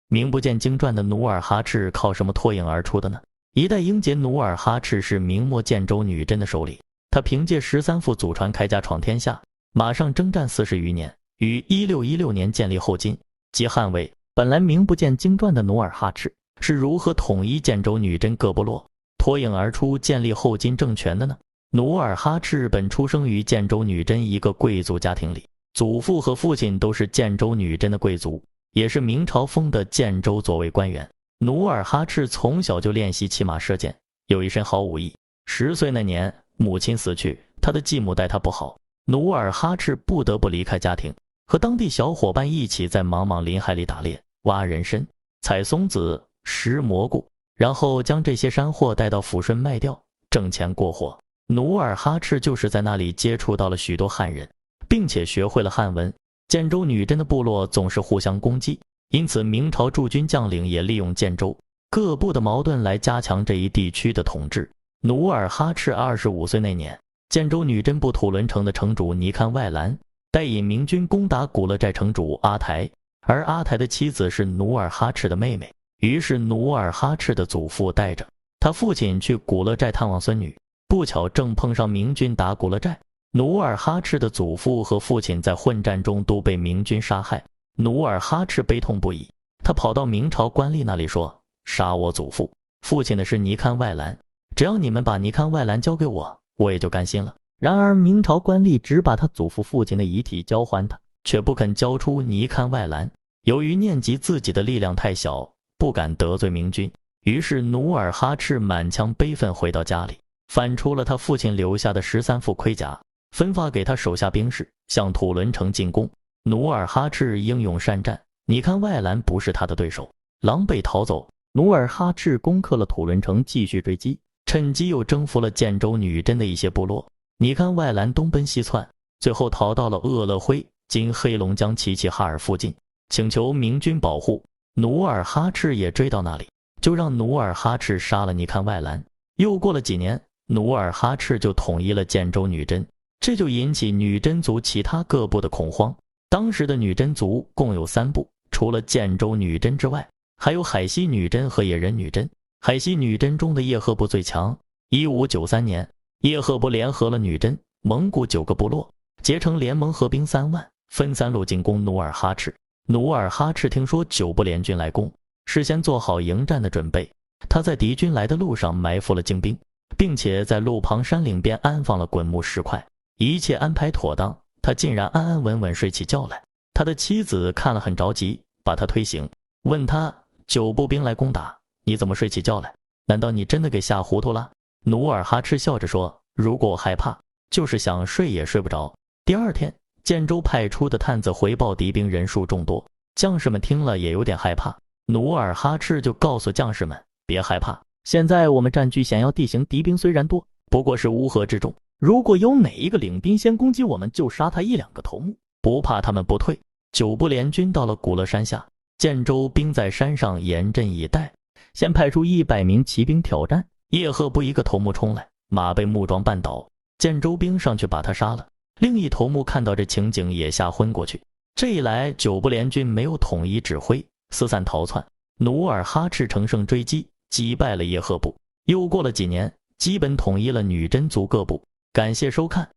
名不见经传的努尔哈赤靠什么脱颖而出的呢？一代英杰努尔哈赤是明末建州女真的首领，他凭借13副祖传铠甲闯天下，马上征战40余年，于1616年建立后金，即汉魏。本来名不见经传的努尔哈赤是如何统一建州女真各部落，脱颖而出建立后金政权的呢？努尔哈赤本出生于建州女真一个贵族家庭里，祖父和父亲都是建州女真的贵族，也是明朝封的建州左卫官员。努尔哈赤从小就练习骑马射箭，有一身好武艺。10岁那年，母亲死去，他的继母待他不好，努尔哈赤不得不离开家庭，和当地小伙伴一起在茫茫林海里打猎、挖人参、采松子、拾蘑菇，然后将这些山货带到抚顺卖掉，挣钱过活。努尔哈赤就是在那里接触到了许多汉人，并且学会了汉文。建州女真的部落总是互相攻击，因此明朝驻军将领也利用建州各部的矛盾来加强这一地区的统治。努尔哈赤25岁那年，建州女真部土伦城的城主尼堪外兰带引明军攻打古勒寨城主阿台，而阿台的妻子是努尔哈赤的妹妹。于是努尔哈赤的祖父带着他父亲去古勒寨探望孙女，不巧正碰上明军打古勒寨。努尔哈赤的祖父和父亲在混战中都被明军杀害，努尔哈赤悲痛不已，他跑到明朝官吏那里说，杀我祖父父亲的是尼堪外兰，只要你们把尼堪外兰交给我，我也就甘心了。然而明朝官吏只把他祖父父亲的遗体交还他，却不肯交出尼堪外兰。由于念及自己的力量太小，不敢得罪明军，于是努尔哈赤满腔悲愤回到家里，翻出了他父亲留下的13副盔甲，分发给他手下兵士，向土伦城进攻。努尔哈赤英勇善战，尼堪外兰不是他的对手，狼狈逃走。努尔哈赤攻克了土伦城，继续追击，趁机又征服了建州女真的一些部落。尼堪外兰东奔西窜，最后逃到了鄂勒辉（今黑龙江齐齐哈尔）附近，请求明军保护。努尔哈赤也追到那里，就让努尔哈赤杀了尼堪外兰。又过了几年，努尔哈赤就统一了建州女真，这就引起女真族其他各部的恐慌。当时的女真族共有3部，除了建州女真之外，还有海西女真和野人女真。海西女真中的叶赫部最强。1593年，叶赫部联合了女真、蒙古9个部落，结成联盟，合兵3万，分3路进攻努尔哈赤。努尔哈赤听说9部联军来攻，事先做好迎战的准备，他在敌军来的路上埋伏了精兵，并且在路旁山岭边安放了滚木石块，一切安排妥当，他竟然安安稳稳睡起觉来。他的妻子看了很着急，把他推醒，问他9部兵来攻打，你怎么睡起觉来？难道你真的给吓糊涂了？努尔哈赤笑着说，如果我害怕，就是想睡也睡不着。第2天，建州派出的探子回报敌兵人数众多，将士们听了也有点害怕。努尔哈赤就告诉将士们，别害怕，现在我们占据险要地形，敌兵虽然多，不过是乌合之众，如果有哪一个领兵先攻击我们，就杀他1-2个头目，不怕他们不退。9部联军到了古勒山下，建州兵在山上严阵以待，先派出100名骑兵挑战。叶赫部一个头目冲来，马被木桩绊倒，建州兵上去把他杀了。另一头目看到这情景也吓昏过去。这一来，9部联军没有统一指挥，四散逃窜。努尔哈赤乘胜追击，击败了叶赫部。又过了几年，基本统一了女真族各部。感谢收看。